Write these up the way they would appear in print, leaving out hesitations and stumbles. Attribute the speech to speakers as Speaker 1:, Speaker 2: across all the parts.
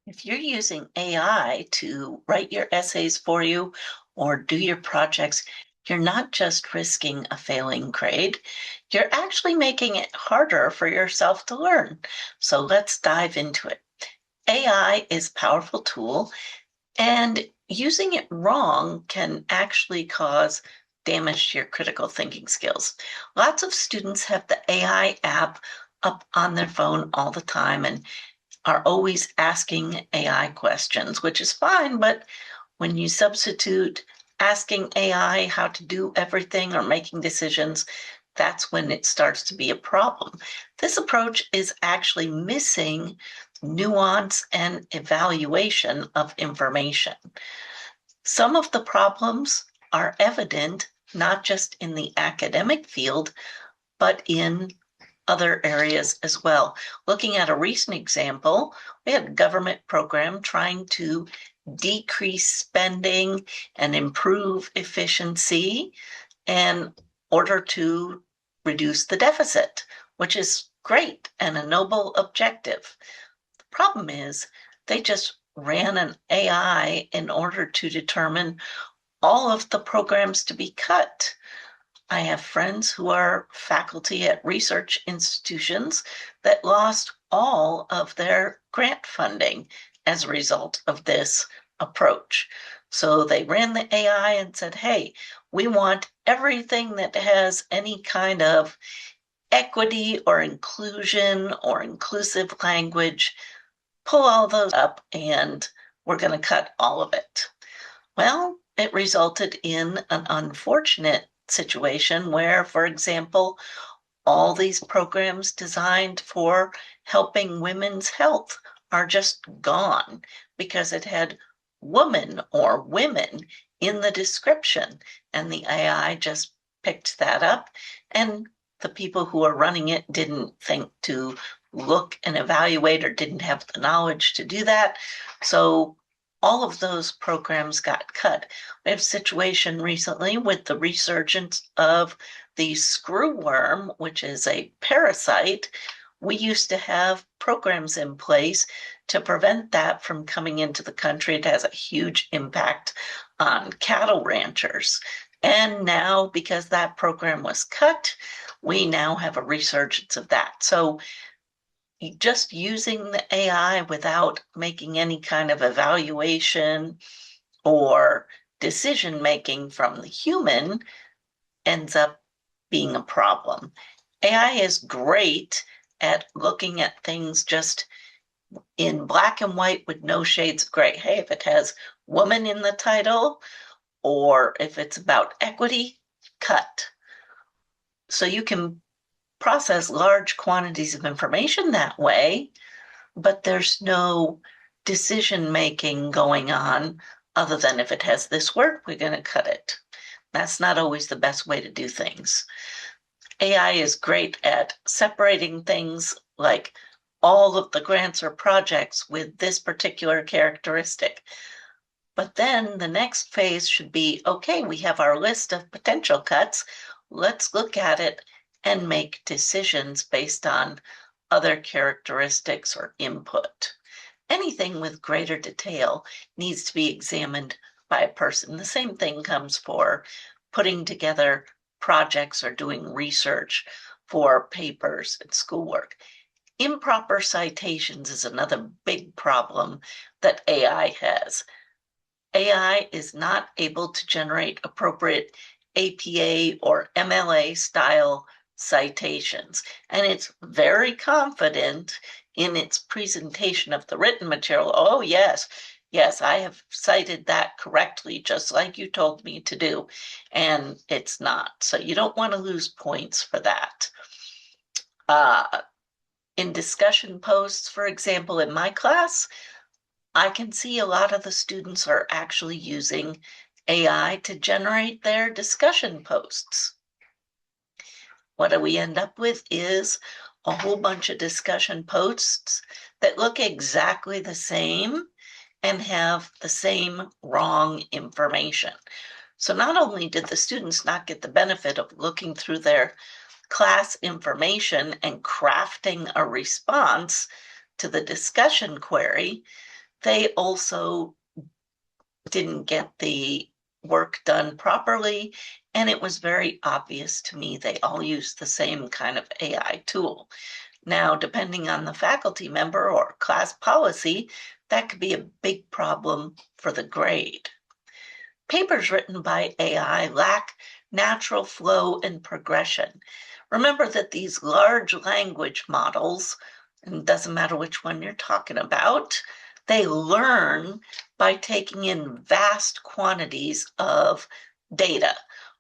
Speaker 1: If you're using AI to write your essays for you or do your projects, you're not just risking a failing grade, you're actually making it harder for yourself to learn. So let's dive into it. AI is a powerful tool, and using it wrong can actually cause damage to your critical thinking skills. Lots of students have the AI app up on their phone all the time, and are always asking AI questions, which is fine, but when you substitute asking AI how to do everything or making decisions, that's when it starts to be a problem. This approach is actually missing nuance and evaluation of information. Some of the problems are evident not just in the academic field, but in other areas as well. Looking at a recent example, we had a government program trying to decrease spending and improve efficiency in order to reduce the deficit, which is great and a noble objective. The problem is they just ran an AI in order to determine all of the programs to be cut. I have friends who are faculty at research institutions that lost all of their grant funding as a result of this approach. So they ran the AI and said, hey, we want everything that has any kind of equity or inclusion or inclusive language, pull all those up and we're going to cut all of it. Well, it resulted in an unfortunate situation where, for example, all these programs designed for helping women's health are just gone because it had woman or women in the description, and the AI just picked that up, and the people who are running it didn't think to look and evaluate or didn't have the knowledge to do that. So all of those programs got cut. We have a situation recently with the resurgence of the screwworm, which is a parasite. We used to have programs in place to prevent that from coming into the country. It has a huge impact on cattle ranchers. And now, because that program was cut, we now have a resurgence of that. So just using the AI without making any kind of evaluation or decision making from the human ends up being a problem. AI is great at looking at things just in black and white with no shades of gray. Hey, if it has woman in the title or if it's about equity, cut. So you can process large quantities of information that way, but there's no decision making going on other than if it has this word, we're going to cut it. That's not always the best way to do things. AI is great at separating things like all of the grants or projects with this particular characteristic. But then the next phase should be, okay, we have our list of potential cuts. Let's look at it and make decisions based on other characteristics or input. Anything with greater detail needs to be examined by a person. The same thing comes for putting together projects or doing research for papers and schoolwork. Improper citations is another big problem that AI has. AI is not able to generate appropriate APA or MLA style citations, and it's very confident in its presentation of the written material. Oh, yes, yes, I have cited that correctly, just like you told me to do, and it's not. So you don't want to lose points for that. In discussion posts, for example, in my class, I can see a lot of the students are actually using AI to generate their discussion posts. What do we end up with is a whole bunch of discussion posts that look exactly the same and have the same wrong information. So not only did the students not get the benefit of looking through their class information and crafting a response to the discussion query, they also didn't get the work done properly. And it was very obvious to me they all used the same kind of AI tool. Now, depending on the faculty member or class policy, that could be a big problem for the grade. Papers written by AI lack natural flow and progression. Remember that these large language models, and it doesn't matter which one you're talking about, they learn by taking in vast quantities of data,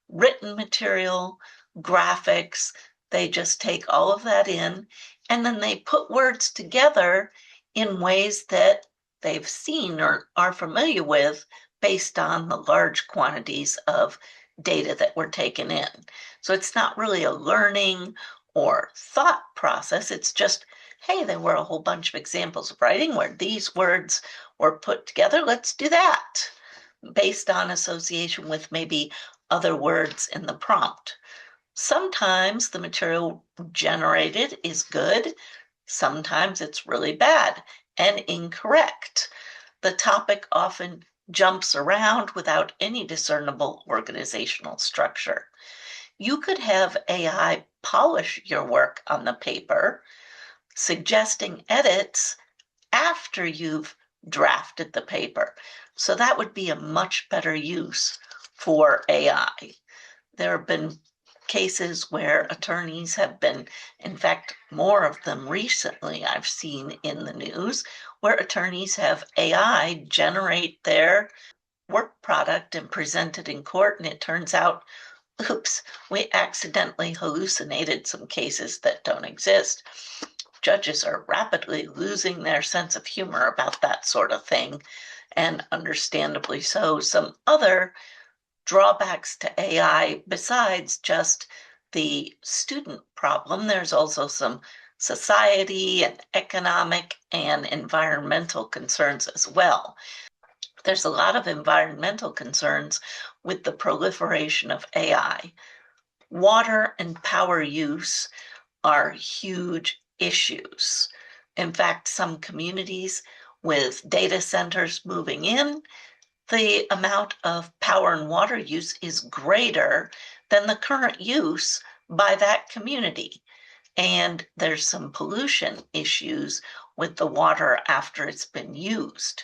Speaker 1: written material, graphics. They just take all of that in and then they put words together in ways that they've seen or are familiar with based on the large quantities of data that were taken in. So it's not really a learning or thought process. It's just, hey, there were a whole bunch of examples of writing where these words were put together. Let's do that based on association with maybe other words in the prompt. Sometimes the material generated is good. Sometimes it's really bad and incorrect. The topic often jumps around without any discernible organizational structure. You could have AI polish your work on the paper, suggesting edits after you've drafted the paper. So that would be a much better use for AI. There have been cases where attorneys have been, in fact, more of them recently I've seen in the news, where attorneys have AI generate their work product and present it in court, and it turns out, oops, we accidentally hallucinated some cases that don't exist. Judges are rapidly losing their sense of humor about that sort of thing, and understandably so. Some other drawbacks to AI, besides just the student problem, there's also some society and economic and environmental concerns as well. There's a lot of environmental concerns with the proliferation of AI. Water and power use are huge issues. In fact, some communities with data centers moving in, the amount of power and water use is greater than the current use by that community. And there's some pollution issues with the water after it's been used.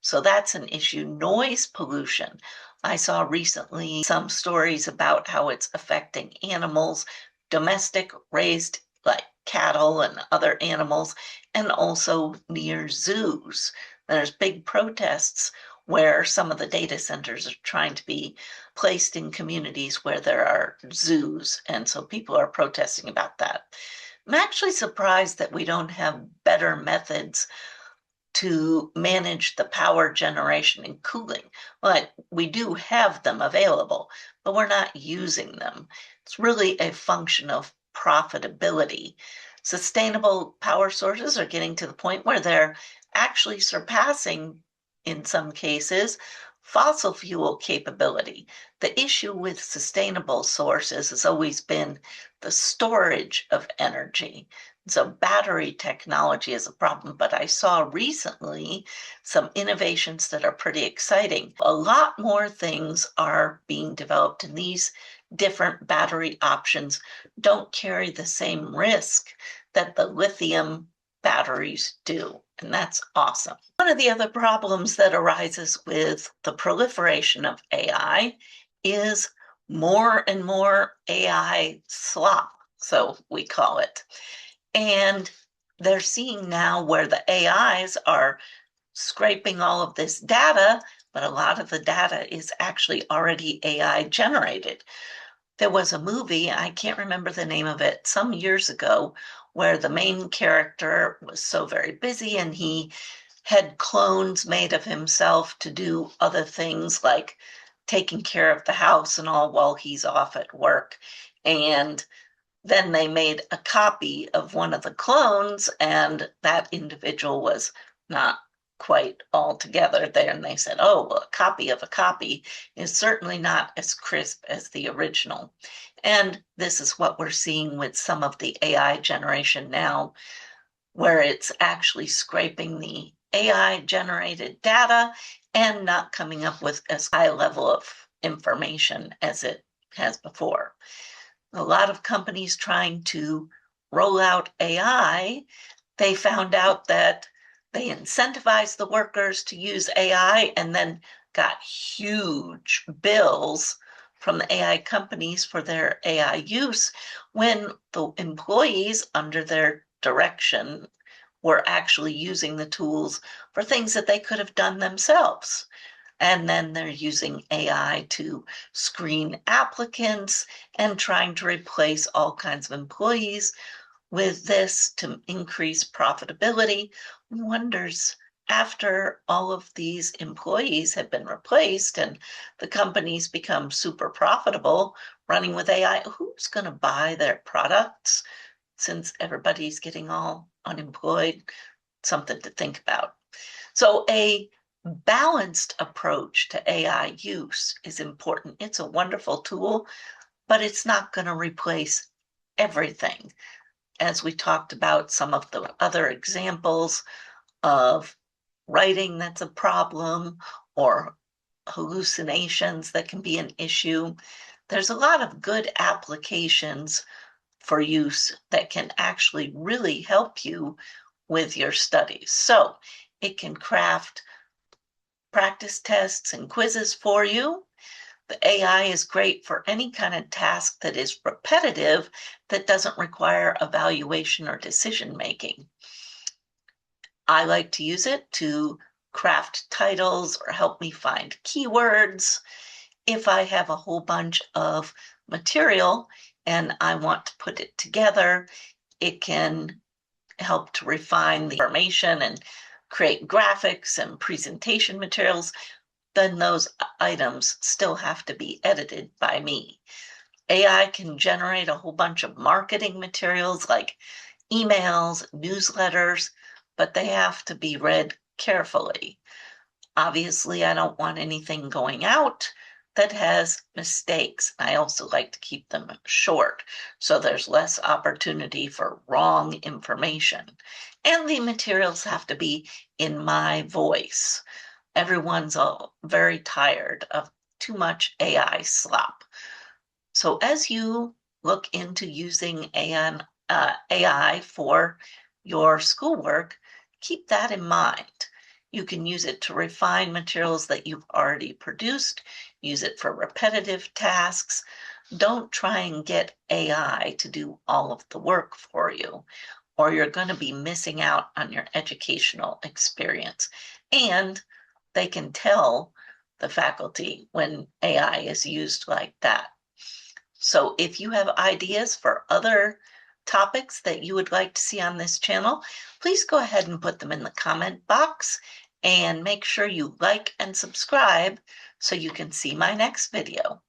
Speaker 1: So that's an issue. Noise pollution. I saw recently some stories about how it's affecting animals, domestic raised like cattle and other animals, and also near zoos. There's big protests where some of the data centers are trying to be placed in communities where there are zoos. And so people are protesting about that. I'm actually surprised that we don't have better methods to manage the power generation and cooling. But we do have them available, but we're not using them. It's really a function of profitability. Sustainable power sources are getting to the point where they're actually surpassing, in some cases, fossil fuel capability. The issue with sustainable sources has always been the storage of energy. So battery technology is a problem, but I saw recently some innovations that are pretty exciting. A lot more things are being developed, and these different battery options don't carry the same risk that the lithium batteries do, and that's awesome. One of the other problems that arises with the proliferation of AI is more and more AI slop, so we call it. And they're seeing now where the AIs are scraping all of this data, but a lot of the data is actually already AI generated. There was a movie, I can't remember the name of it, some years ago, where the main character was so very busy and he had clones made of himself to do other things like taking care of the house and all while he's off at work. And then they made a copy of one of the clones, and that individual was not quite all together there. And they said, oh, well, a copy of a copy is certainly not as crisp as the original. And this is what we're seeing with some of the AI generation now, where it's actually scraping the AI generated data and not coming up with as high level of information as it has before. A lot of companies trying to roll out AI, they found out that they incentivized the workers to use AI and then got huge bills from the AI companies for their AI use when the employees under their direction were actually using the tools for things that they could have done themselves. And then they're using AI to screen applicants and trying to replace all kinds of employees with this to increase profitability. One wonders, after all of these employees have been replaced and the companies become super profitable running with AI, who's going to buy their products since everybody's getting all unemployed? Something to think about. So a balanced approach to AI use is important. It's a wonderful tool, but it's not going to replace everything. As we talked about some of the other examples of writing that's a problem or hallucinations that can be an issue, there's a lot of good applications for use that can actually really help you with your studies. So it can craft practice tests and quizzes for you. The AI is great for any kind of task that is repetitive, that doesn't require evaluation or decision making. I like to use it to craft titles or help me find keywords. If I have a whole bunch of material and I want to put it together, it can help to refine the information and create graphics and presentation materials. Then those items still have to be edited by me. AI can generate a whole bunch of marketing materials like emails, newsletters, but they have to be read carefully. Obviously, I don't want anything going out that has mistakes. I also like to keep them short, so there's less opportunity for wrong information. And the materials have to be in my voice. Everyone's all very tired of too much AI slop. So as you look into using AI for your schoolwork, keep that in mind. You can use it to refine materials that you've already produced, use it for repetitive tasks. Don't try and get AI to do all of the work for you, or you're going to be missing out on your educational experience. And they can tell the faculty when AI is used like that. So if you have ideas for other topics that you would like to see on this channel, please go ahead and put them in the comment box and make sure you like and subscribe so you can see my next video.